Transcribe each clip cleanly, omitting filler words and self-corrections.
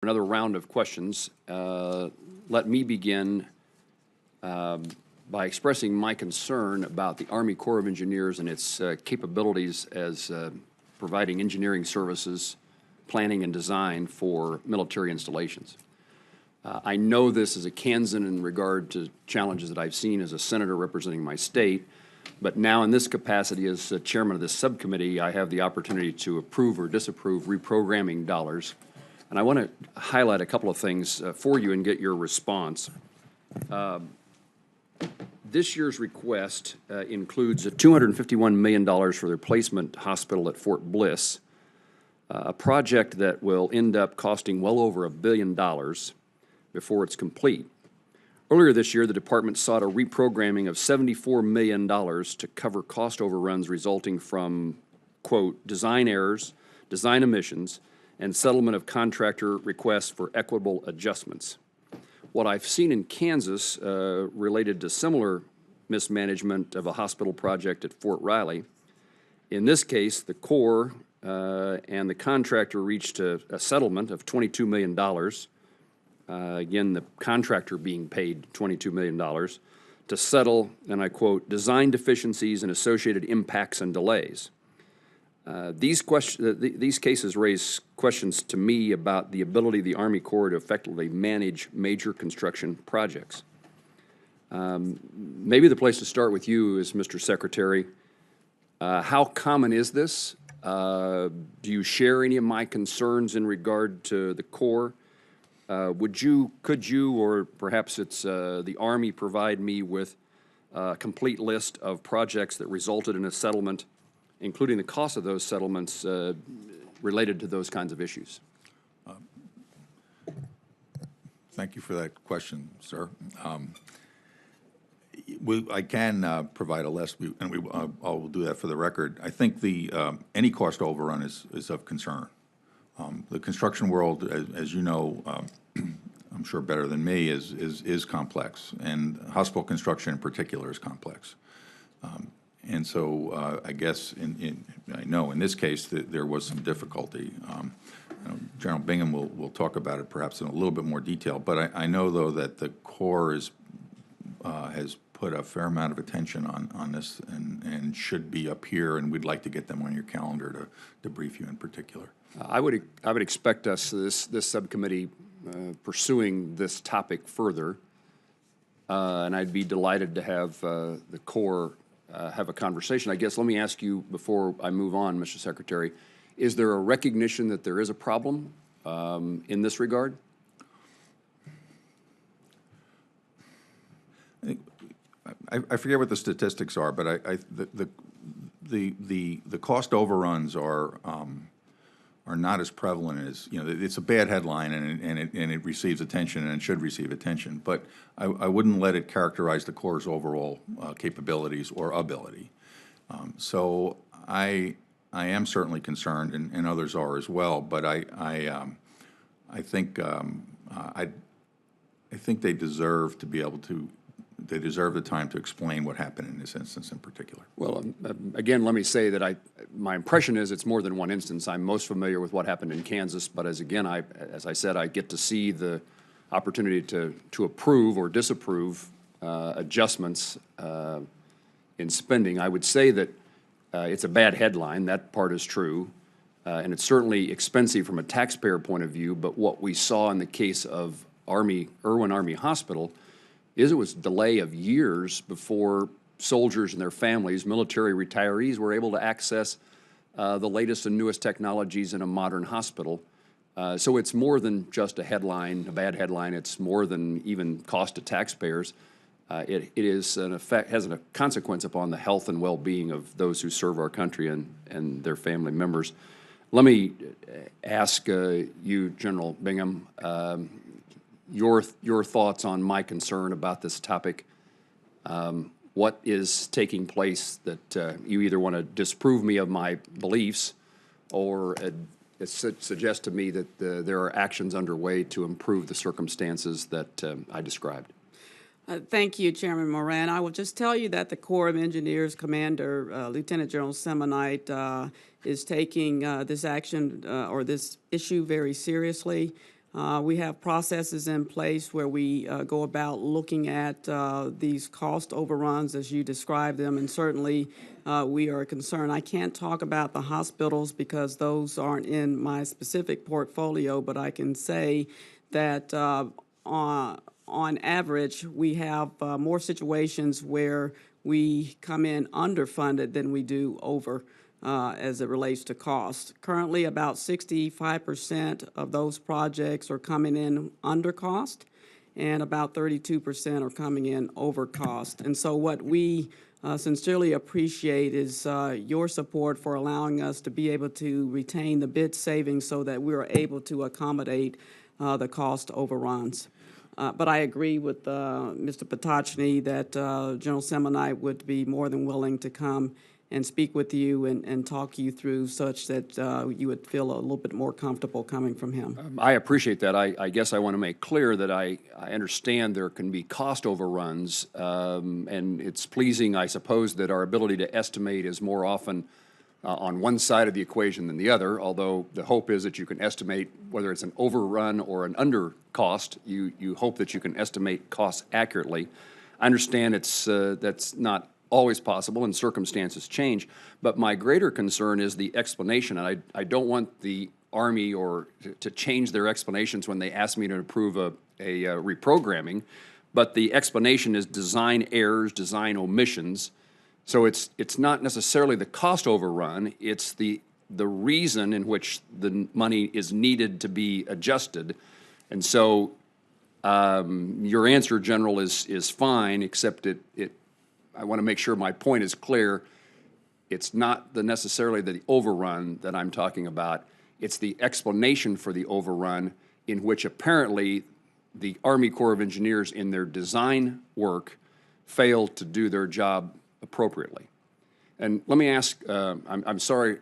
another round of questions. Let me begin by expressing my concern about the Army Corps of Engineers and its capabilities as providing engineering services, planning and design for military installations. I know this as a Kansan in regard to challenges that I've seen as a senator representing my state, but now in this capacity as chairman of this subcommittee, I have the opportunity to approve or disapprove reprogramming dollars. And I want to highlight a couple of things for you and get your response. This year's request includes a $251 million for the replacement hospital at Fort Bliss, a project that will end up costing well over $1 billion before it's complete. Earlier this year, the department sought a reprogramming of $74 million to cover cost overruns resulting from, quote, design errors, design omissions, and settlement of contractor requests for equitable adjustments. What I've seen in Kansas related to similar mismanagement of a hospital project at Fort Riley, in this case, the Corps and the contractor reached a settlement of $22 million. Again, the contractor being paid $22 million to settle, and I quote, design deficiencies and associated impacts and delays. These cases raise questions to me about the ability of the Army Corps to effectively manage major construction projects. Maybe the place to start with you is, Mr. Secretary, how common is this? Do you share any of my concerns in regard to the Corps? Could you, or perhaps it's the Army, provide me with a complete list of projects that resulted in a settlement, including the cost of those settlements related to those kinds of issues? Thank you for that question, sir. I can provide a list, and I will do that for the record. I think any cost overrun is of concern. The construction world, as you know, I'm sure better than me, is complex, and hospital construction in particular is complex. And so I guess I know in this case that there was some difficulty. General Bingham will talk about it perhaps in a little bit more detail, but I know though that the Corps has put a fair amount of attention on this and should be up here, and we'd like to get them on your calendar to brief you in particular. I would expect us, this subcommittee, pursuing this topic further, and I'd be delighted to have the Corps have a conversation. I guess let me ask you before I move on, Mr. Secretary, is there a recognition that there is a problem in this regard? I forget what the statistics are, but the cost overruns are not as prevalent as, you know, it's a bad headline and it receives attention and it should receive attention, but I wouldn't let it characterize the Corps' overall capabilities or ability. So I am certainly concerned, and others are as well, but I think they deserve to be able to. They deserve the time to explain what happened in this instance in particular. Well, again, let me say that my impression is it's more than one instance. I'm most familiar with what happened in Kansas, but as I said, I get to see the opportunity to approve or disapprove adjustments in spending. I would say that it's a bad headline. That part is true, and it's certainly expensive from a taxpayer point of view. But what we saw in the case of Irwin Army Hospital is it was a delay of years before soldiers and their families, military retirees, were able to access the latest and newest technologies in a modern hospital. So it's more than just a headline, a bad headline. It's more than even cost to taxpayers. It is has a consequence upon the health and well-being of those who serve our country and their family members. Let me ask you, General Bingham, your thoughts on my concern about this topic. What is taking place that you either want to disprove me of my beliefs or suggest to me that there are actions underway to improve the circumstances that I described? Thank you, Chairman Moran. I will just tell you that the Corps of Engineers Commander, Lieutenant General Semonite, is taking this action or this issue very seriously. We have processes in place where we go about looking at these cost overruns as you describe them, and certainly we are concerned. I can't talk about the hospitals because those aren't in my specific portfolio, but I can say that on average, we have more situations where we come in underfunded than we do over as it relates to cost. Currently, about 65% of those projects are coming in under cost, and about 32% are coming in over cost. And so what we sincerely appreciate is your support for allowing us to be able to retain the bid savings so that we are able to accommodate the cost overruns. But I agree with Mr. Potocny that General Semonite would be more than willing to come and speak with you and talk you through such that you would feel a little bit more comfortable coming from him. I appreciate that. I guess I want to make clear that I understand there can be cost overruns, and it's pleasing, I suppose, that our ability to estimate is more often on one side of the equation than the other, although the hope is that you can estimate whether it's an overrun or an under cost. You hope that you can estimate costs accurately. I understand that's not always possible and circumstances change, but my greater concern is the explanation. And I don't want the Army to change their explanations when they ask me to approve a reprogramming, but the explanation is design errors, design omissions. So it's not necessarily the cost overrun, it's the reason in which the money is needed to be adjusted. And so your answer, General, is fine, except I want to make sure my point is clear. It's not necessarily the overrun that I'm talking about. It's the explanation for the overrun in which apparently the Army Corps of Engineers in their design work failed to do their job appropriately. And let me ask, I'm sorry,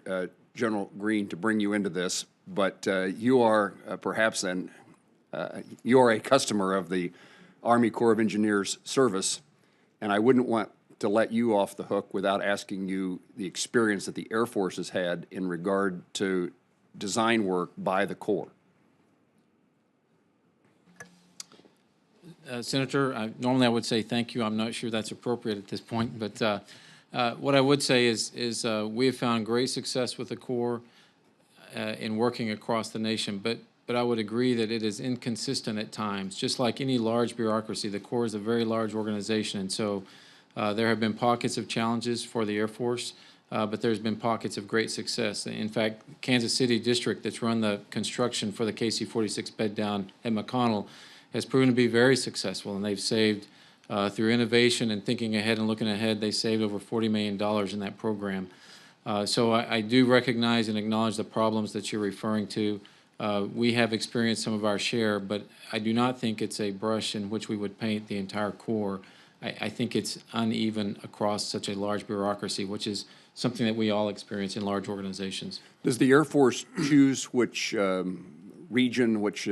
General Green, to bring you into this, but you are perhaps you are a customer of the Army Corps of Engineers service, and I wouldn't want to let you off the hook without asking you the experience that the Air Force has had in regard to design work by the Corps. Senator, normally I would say thank you. I'm not sure that's appropriate at this point, but what I would say is we have found great success with the Corps in working across the nation, but I would agree that it is inconsistent at times. Just like any large bureaucracy, the Corps is a very large organization, and so there have been pockets of challenges for the Air Force, but there's been pockets of great success. In fact, Kansas City District that's run the construction for the KC-46 bed down at McConnell has proven to be very successful, and they've saved, through innovation and thinking ahead and looking ahead, they saved over $40 million in that program. So I do recognize and acknowledge the problems that you're referring to. We have experienced some of our share, but I do not think it's a brush in which we would paint the entire Corps. I think it's uneven across such a large bureaucracy, which is something that we all experience in large organizations. Does the Air Force choose which region, which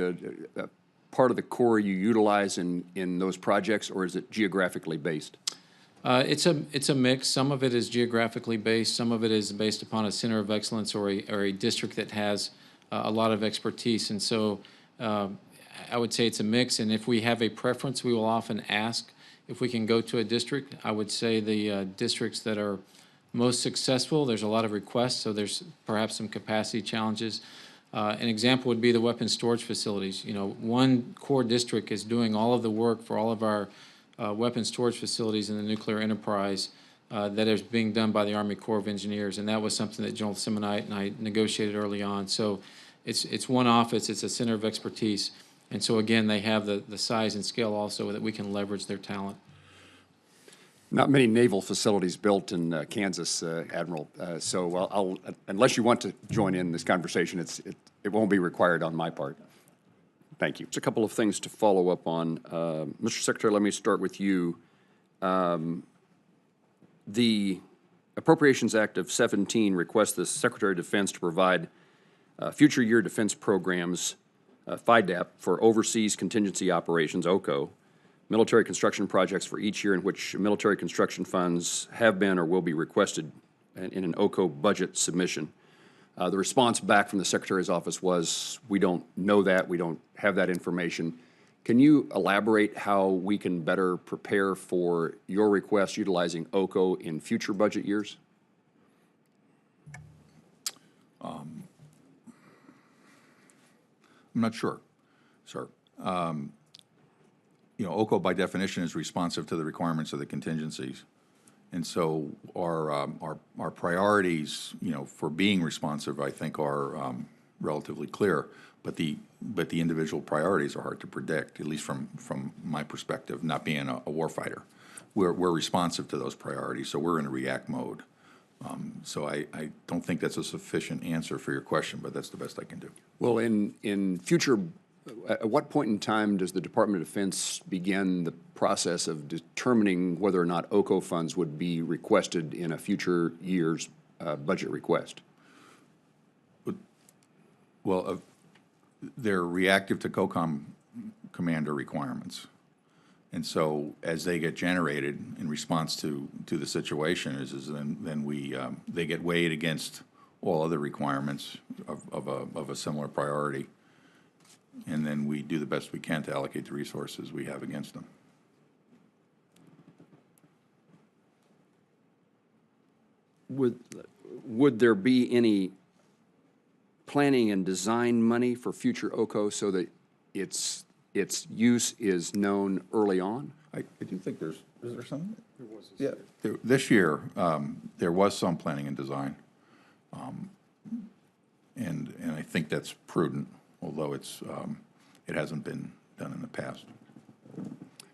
part of the Corps you utilize in those projects, or is it geographically based? It's a mix. Some of it is geographically based. Some of it is based upon a center of excellence or a district that has a lot of expertise. And so I would say it's a mix. And if we have a preference, we will often ask if we can go to a district. I would say the districts that are most successful, there's a lot of requests, so there's perhaps some capacity challenges. An example would be the weapons storage facilities. You know, one Corps district is doing all of the work for all of our weapons storage facilities in the nuclear enterprise that is being done by the Army Corps of Engineers, and that was something that General Semonite and I negotiated early on. So it's one office, it's a center of expertise, and so again, they have the size and scale also that we can leverage their talent. Not many naval facilities built in Kansas, Admiral. So unless you want to join in this conversation, it won't be required on my part. Thank you. Just a couple of things to follow up on. Mr. Secretary, let me start with you. The Appropriations Act of 17 requests the Secretary of Defense to provide future year defense programs, FYDAP, for overseas contingency operations, OCO, military construction projects for each year in which military construction funds have been or will be requested in an OCO budget submission. The response back from the Secretary's office was, we don't know that, we don't have that information. Can you elaborate how we can better prepare for your request utilizing OCO in future budget years? I'm not sure, sir. You know, OCO by definition is responsive to the requirements of the contingencies. And so our priorities, you know, for being responsive, I think are relatively clear, but the individual priorities are hard to predict, at least from my perspective, not being a warfighter. We're responsive to those priorities, so we're in a react mode. So I don't think that's a sufficient answer for your question, but that's the best I can do. Well, in future, at what point in time does the Department of Defense begin the process of determining whether or not OCO funds would be requested in a future year's budget request? Well, they're reactive to COCOM commander requirements. And so as they get generated in response to the situation then they get weighed against all other requirements of a similar priority. And then we do the best we can to allocate the resources we have against them. Would there be any planning and design money for future OCO so that its use is known early on? I do think is there some? There was. Yeah, this year, there was some planning and design. And I think that's prudent, although it hasn't been done in the past.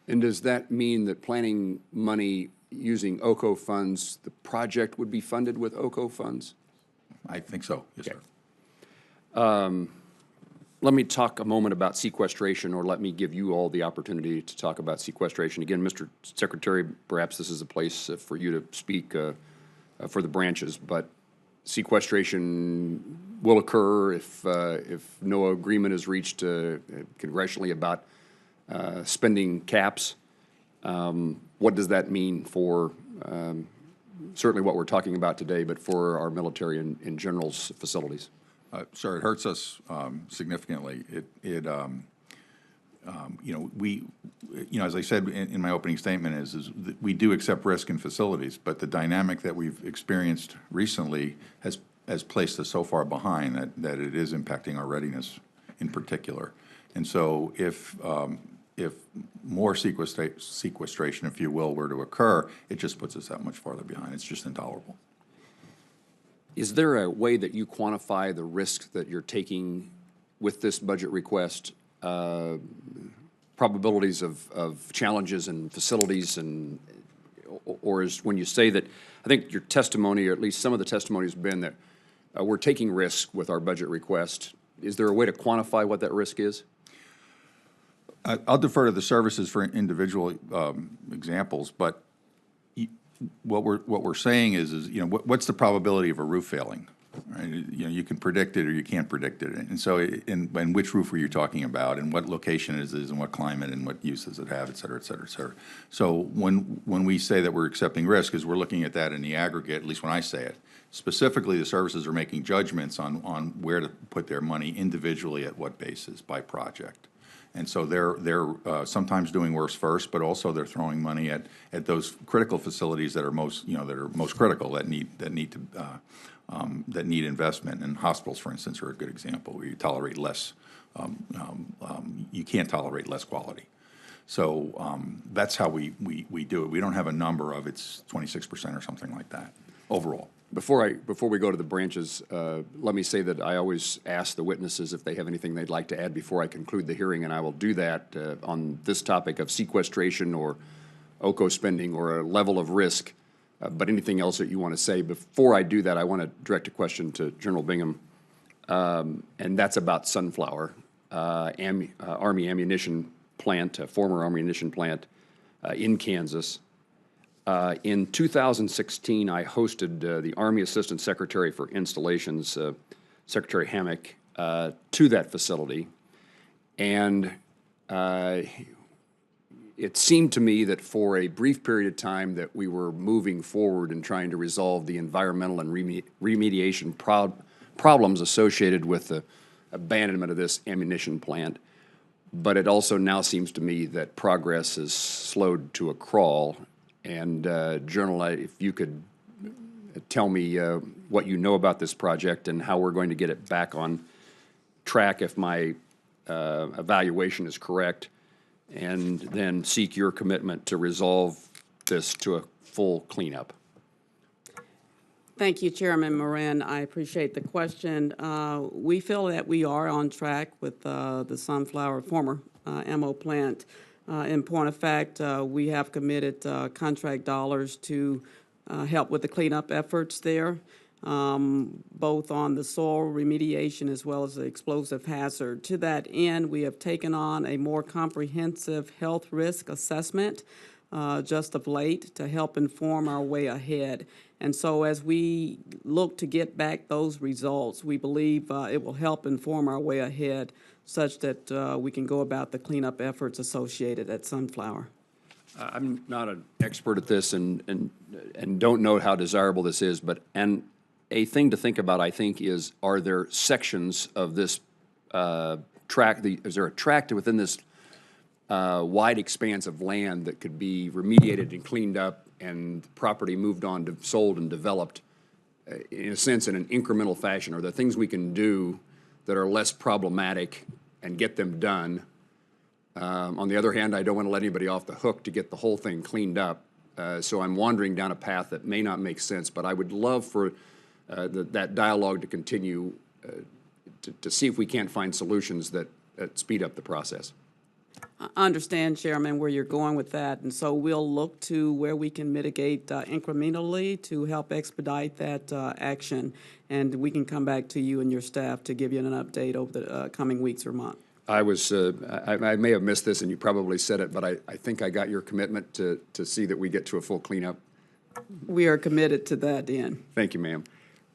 And does that mean that planning money using OCO funds, the project would be funded with OCO funds? I think so, yes, Okay. sir. Let me talk a moment about sequestration, or let me give you all the opportunity to talk about sequestration. Again, Mr. Secretary, perhaps this is a place for you to speak for the branches, but sequestration will occur if no agreement is reached congressionally about spending caps. What does that mean for certainly what we're talking about today, but for our military and general's facilities? Sir, it hurts us significantly. As I said in my opening statement, is that we do accept risk in facilities, but the dynamic that we've experienced recently has placed us so far behind that it is impacting our readiness in particular. And so if more sequestration, if you will, were to occur, it just puts us that much farther behind. It's just intolerable. Is there a way that you quantify the risk that you're taking with this budget request, probabilities of challenges in facilities, or is when you say that, I think your testimony, or at least some of the testimony has been that we're taking risk with our budget request. Is there a way to quantify what that risk is? I'll defer to the services for individual examples, but what we're saying is what's the probability of a roof failing? Right? You can predict it or you can't predict it, and so and which roof are you talking about, and what location it is, and what climate, and what use does it have, et cetera, et cetera, et cetera. So when we say that we're accepting risk, is we're looking at that in the aggregate. At least when I say it, specifically, the services are making judgments on where to put their money individually at what basis by project. And so they're sometimes doing worse first, but also they're throwing money at those critical facilities that are most critical, that need investment. And hospitals, for instance, are a good example where you tolerate less. You can't tolerate less quality. So that's how we do it. We don't have a number of it's 26% or something like that overall. Before we go to the branches, let me say that I always ask the witnesses if they have anything they'd like to add before I conclude the hearing, and I will do that on this topic of sequestration or OCO spending or a level of risk. But anything else that you want to say before I do that, I want to direct a question to General Bingham, and that's about Sunflower, Army ammunition plant, a former Army ammunition plant in Kansas. In 2016, I hosted the Army Assistant Secretary for Installations, Secretary Hammack, to that facility. And it seemed to me that for a brief period of time that we were moving forward and trying to resolve the environmental and remediation problems associated with the abandonment of this ammunition plant. But it also now seems to me that progress is slowed to a crawl. And General, if you could tell me what you know about this project and how we're going to get it back on track if my evaluation is correct, and then seek your commitment to resolve this to a full cleanup. Thank you, Chairman Moran. I appreciate the question. We feel that we are on track with the Sunflower former ammo plant. In point of fact, we have committed contract dollars to help with the cleanup efforts there, both on the soil remediation as well as the explosive hazard. To that end, we have taken on a more comprehensive health risk assessment just of late to help inform our way ahead. And so as we look to get back those results, we believe it will help inform our way ahead such that we can go about the cleanup efforts associated at Sunflower. I'm not an expert at this and don't know how desirable this is, but a thing to think about, I think, is are there sections of this tract, is there a tract within this wide expanse of land that could be remediated and cleaned up and property moved on to sold and developed, in a sense, in an incremental fashion? Are there things we can do that are less problematic and get them done? On the other hand, I don't want to let anybody off the hook to get the whole thing cleaned up. So I'm wandering down a path that may not make sense, but I would love for that dialogue to continue to see if we can't find solutions that speed up the process. I understand, Chairman, where you're going with that, and so we'll look to where we can mitigate incrementally to help expedite that action, and we can come back to you and your staff to give you an update over the coming weeks or month. I was, I may have missed this, and you probably said it, but I think I got your commitment to see that we get to a full cleanup. We are committed to that end. Thank you, ma'am.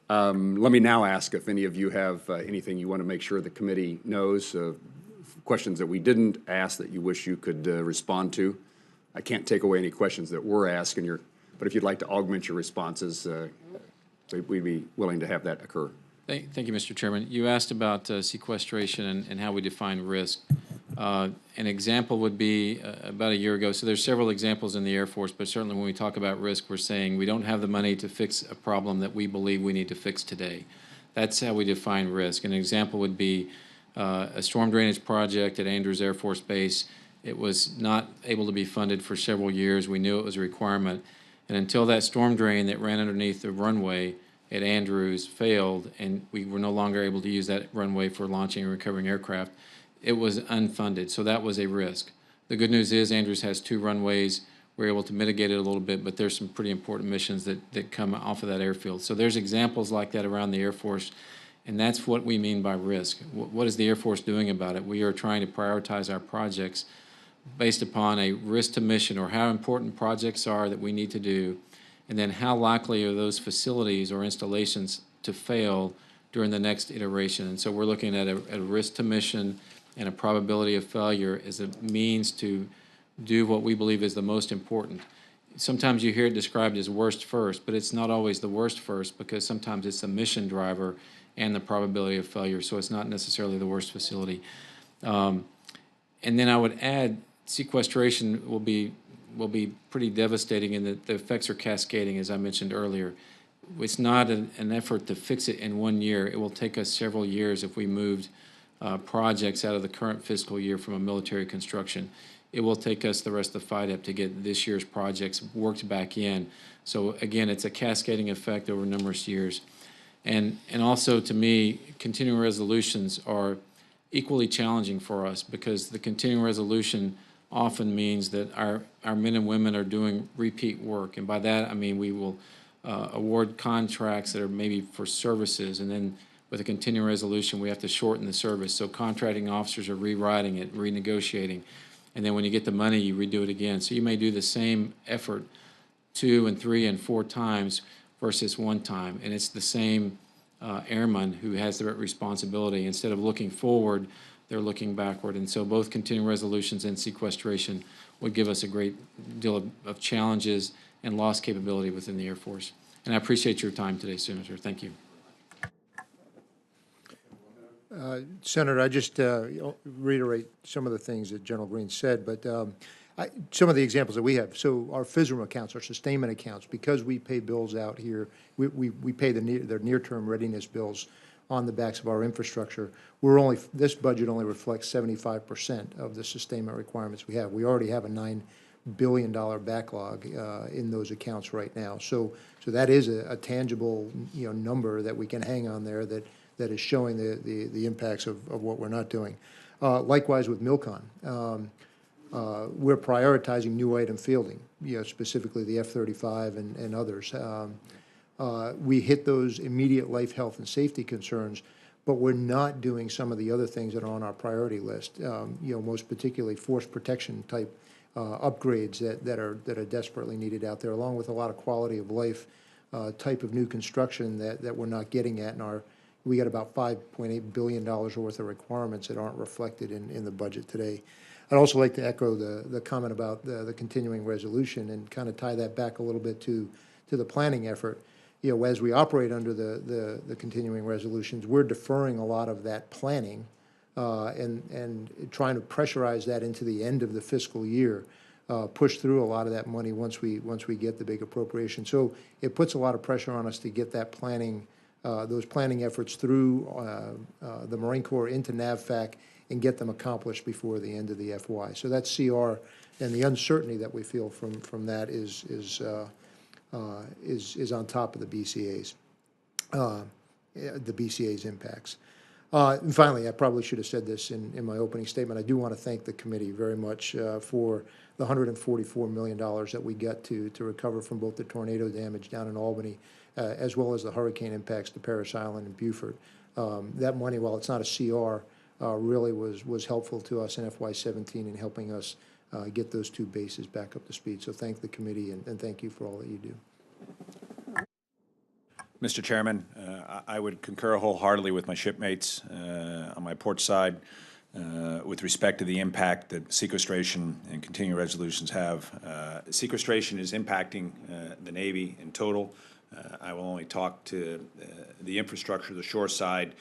Let me now ask if any of you have anything you want to make sure the committee knows, questions that we didn't ask that you wish you could respond to. I can't take away any questions that were asked, but if you'd like to augment your responses, we'd be willing to have that occur. Thank you, Mr. Chairman. You asked about sequestration and how we define risk. An example would be about a year ago. So there's several examples in the Air Force, but certainly when we talk about risk, we're saying we don't have the money to fix a problem that we believe we need to fix today. That's how we define risk. An example would be a storm drainage project at Andrews Air Force Base. It was not able to be funded for several years. We knew it was a requirement. And until that storm drain that ran underneath the runway at Andrews failed and we were no longer able to use that runway for launching and recovering aircraft, it was unfunded. So that was a risk. The good news is Andrews has 2 runways. We're able to mitigate it a little bit, but there's some pretty important missions that come off of that airfield. So there's examples like that around the Air Force. And that's what we mean by risk. What is the Air Force doing about it? We are trying to prioritize our projects based upon a risk to mission, or how important projects are that we need to do, and then how likely are those facilities or installations to fail during the next iteration. And so we're looking at a risk to mission and a probability of failure as a means to do what we believe is the most important. Sometimes you hear it described as worst first, but it's not always the worst first, because sometimes it's the mission driver and the probability of failure, so it's not necessarily the worst facility. And then I would add, sequestration will be pretty devastating in that the effects are cascading, as I mentioned earlier. It's not an effort to fix it in 1 year. It will take us several years if we moved projects out of the current fiscal year from a military construction. It will take us the rest of the FYDP to get this year's projects worked back in. So again, it's a cascading effect over numerous years. And also, to me, continuing resolutions are equally challenging for us, because the continuing resolution often means that our men and women are doing repeat work. And by that, I mean we will award contracts that are maybe for services, and then with a continuing resolution, we have to shorten the service. So contracting officers are rewriting it, renegotiating. And then when you get the money, you redo it again. So you may do the same effort 2 and 3 and 4 times versus 1 time. And it's the same airman who has the responsibility. Instead of looking forward, they're looking backward. And so both continuing resolutions and sequestration would give us a great deal of challenges and lost capability within the Air Force. And I appreciate your time today, Senator. Thank you. Senator, I just reiterate some of the things that General Green said, but some of the examples that we have. So our FSRM accounts, our sustainment accounts, because we pay bills out here, we pay their near-term readiness bills on the backs of our infrastructure. This budget only reflects 75% of the sustainment requirements we have. We already have a $9 billion backlog in those accounts right now. So that is a tangible, number that we can hang on there that is showing the impacts of what we're not doing. Likewise with MILCON. We're prioritizing new item fielding, specifically the F-35 and others. We hit those immediate life, health, and safety concerns, but we're not doing some of the other things that are on our priority list, most particularly force protection type upgrades that are desperately needed out there, along with a lot of quality of life type of new construction that we're not getting at in our. We got about $5.8 billion worth of requirements that aren't reflected in the budget today. I'd also like to echo the comment about the continuing resolution and kind of tie that back a little bit to the planning effort. As we operate under the continuing resolutions, we're deferring a lot of that planning and trying to pressurize that into the end of the fiscal year, push through a lot of that money once we get the big appropriation. So it puts a lot of pressure on us to get that planning, those planning efforts through the Marine Corps into NAVFAC and get them accomplished before the end of the FY. So that's CR, and the uncertainty that we feel from that is on top of the BCA's impacts. And finally, I probably should have said this in my opening statement. I do want to thank the committee very much for the $144 million that we got to recover from both the tornado damage down in Albany, as well as the hurricane impacts to Parris Island and Beaufort. That money, while it's not a CR, really was helpful to us in FY17 in helping us get those two bases back up to speed. So thank the committee and thank you for all that you do. Mr. Chairman, I would concur wholeheartedly with my shipmates on my port side with respect to the impact that sequestration and continuing resolutions have. Sequestration is impacting the Navy in total. I will only talk to the infrastructure, the shore side.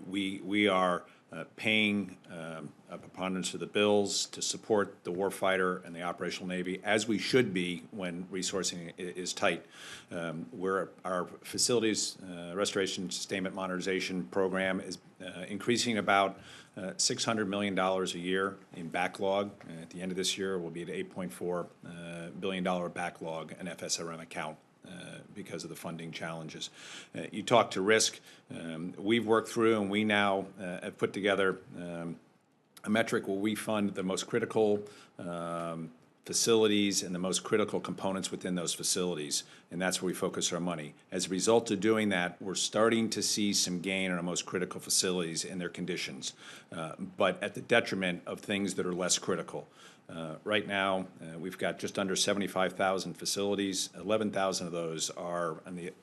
We are paying a preponderance of the bills to support the warfighter and the operational Navy, as we should be when resourcing is tight. Our facilities restoration sustainment modernization program is increasing about $600 million a year in backlog. At the end of this year, we'll be at $8.4 billion backlog, an FSRM account. Because of the funding challenges. You talk to risk. We've worked through and we now have put together a metric where we fund the most critical facilities and the most critical components within those facilities, and that's where we focus our money. As a result of doing that, we're starting to see some gain on our most critical facilities and their conditions, but at the detriment of things that are less critical. Right now, we've got just under 75,000 facilities. 11,000 of those are on the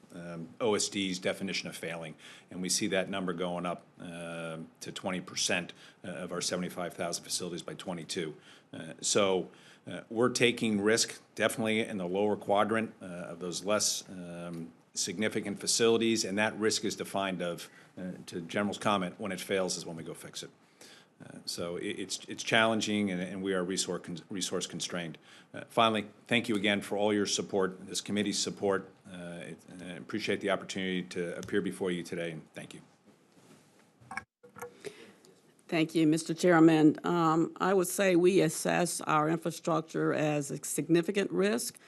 OSD's definition of failing, and we see that number going up to 20% of our 75,000 facilities by 22. So we're taking risk definitely in the lower quadrant of those less significant facilities, and that risk is defined to General's comment, when it fails is when we go fix it. So it's challenging, and we are resource constrained. Finally, thank you again for all your support, this committee's support. I appreciate the opportunity to appear before you today, and thank you. Thank you, Mr. Chairman. I would say we assess our infrastructure as a significant risk.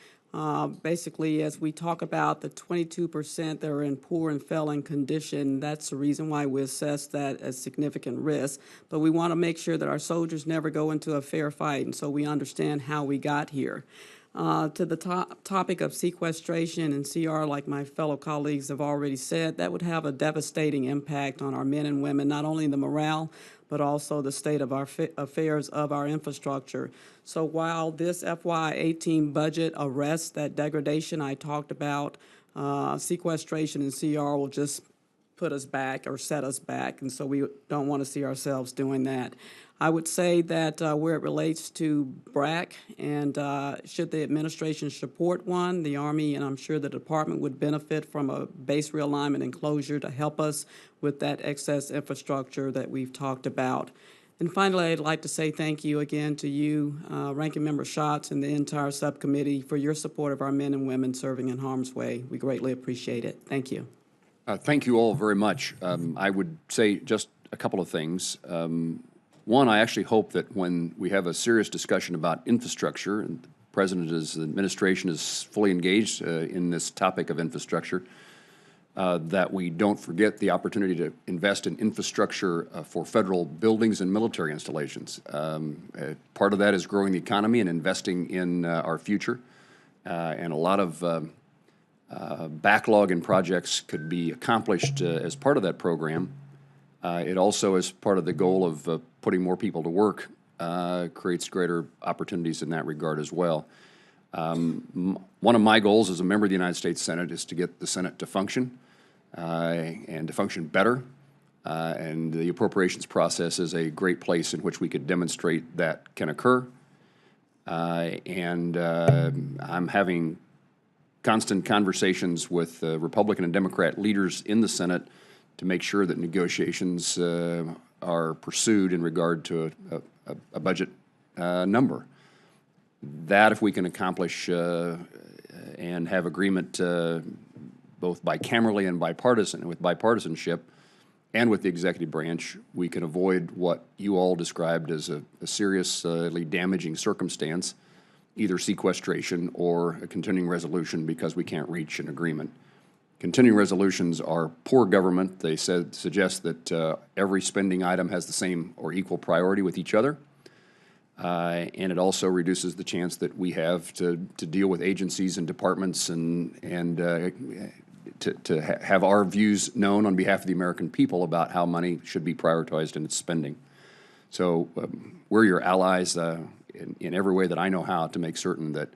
Basically, as we talk about the 22% that are in poor and failing condition, that's the reason why we assess that as significant risk. But we want to make sure that our soldiers never go into a fair fight, and so we understand how we got here. To the topic of sequestration and CR, like my fellow colleagues have already said, that would have a devastating impact on our men and women, not only the morale, but also the state of our affairs of our infrastructure. So while this FY18 budget arrests that degradation I talked about, sequestration and CR will just put us back or set us back, and so we don't want to see ourselves doing that. I would say that where it relates to BRAC, and should the administration support one, the Army and I'm sure the Department would benefit from a base realignment and closure to help us with that excess infrastructure that we've talked about. And finally, I'd like to say thank you again to you, Ranking Member Schatz, and the entire subcommittee for your support of our men and women serving in harm's way. We greatly appreciate it. Thank you. Thank you all very much. I would say just a couple of things. One, I actually hope that when we have a serious discussion about infrastructure, and the President's administration is fully engaged in this topic of infrastructure, that we don't forget the opportunity to invest in infrastructure for federal buildings and military installations. Part of that is growing the economy and investing in our future, and a lot of backlog in projects could be accomplished as part of that program. It also, as part of the goal of putting more people to work, creates greater opportunities in that regard as well. One of my goals as a member of the United States Senate is to get the Senate to function and to function better. And the appropriations process is a great place in which we could demonstrate that can occur. I'm having constant conversations with Republican and Democrat leaders in the Senate to make sure that negotiations are pursued in regard to a budget number. That, if we can accomplish and have agreement both bicamerally and bipartisan, and with bipartisanship and with the executive branch, we can avoid what you all described as a seriously damaging circumstance, either sequestration or a continuing resolution because we can't reach an agreement. Continuing resolutions are poor government. They suggest that every spending item has the same or equal priority with each other. And it also reduces the chance that we have to deal with agencies and departments and to have our views known on behalf of the American people about how money should be prioritized in its spending. So we're your allies in every way that I know how to make certain that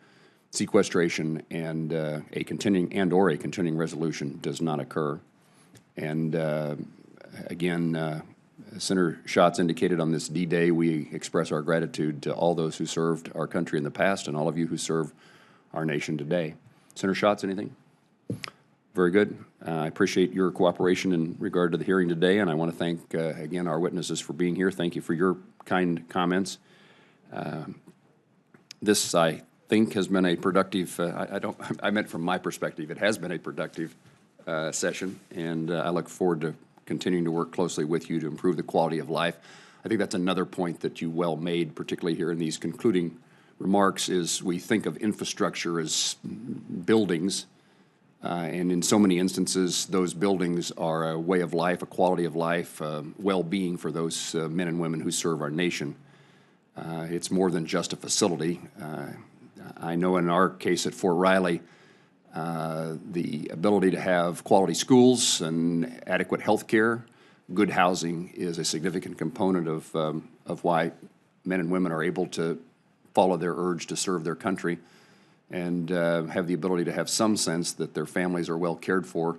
sequestration and a continuing resolution does not occur. And again, Senator Schatz indicated on this D-Day, we express our gratitude to all those who served our country in the past and all of you who serve our nation today. Senator Schatz, anything? Very good. I appreciate your cooperation in regard to the hearing today, and I want to thank, again, our witnesses for being here. Thank you for your kind comments. This, I think, has been a productive, I meant from my perspective, it has been a productive session, and I look forward to continuing to work closely with you to improve the quality of life. I think that's another point that you well made, particularly here in these concluding remarks, is we think of infrastructure as buildings, and in so many instances, those buildings are a way of life, a quality of life, well-being for those men and women who serve our nation. It's more than just a facility. I know in our case at Fort Riley, the ability to have quality schools and adequate health care, good housing is a significant component of why men and women are able to follow their urge to serve their country and have the ability to have some sense that their families are well cared for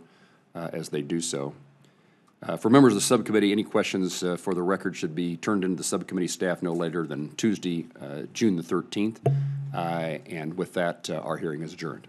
as they do so. For members of the subcommittee, any questions for the record should be turned into the subcommittee staff no later than Tuesday, June the 13th. And with that, our hearing is adjourned.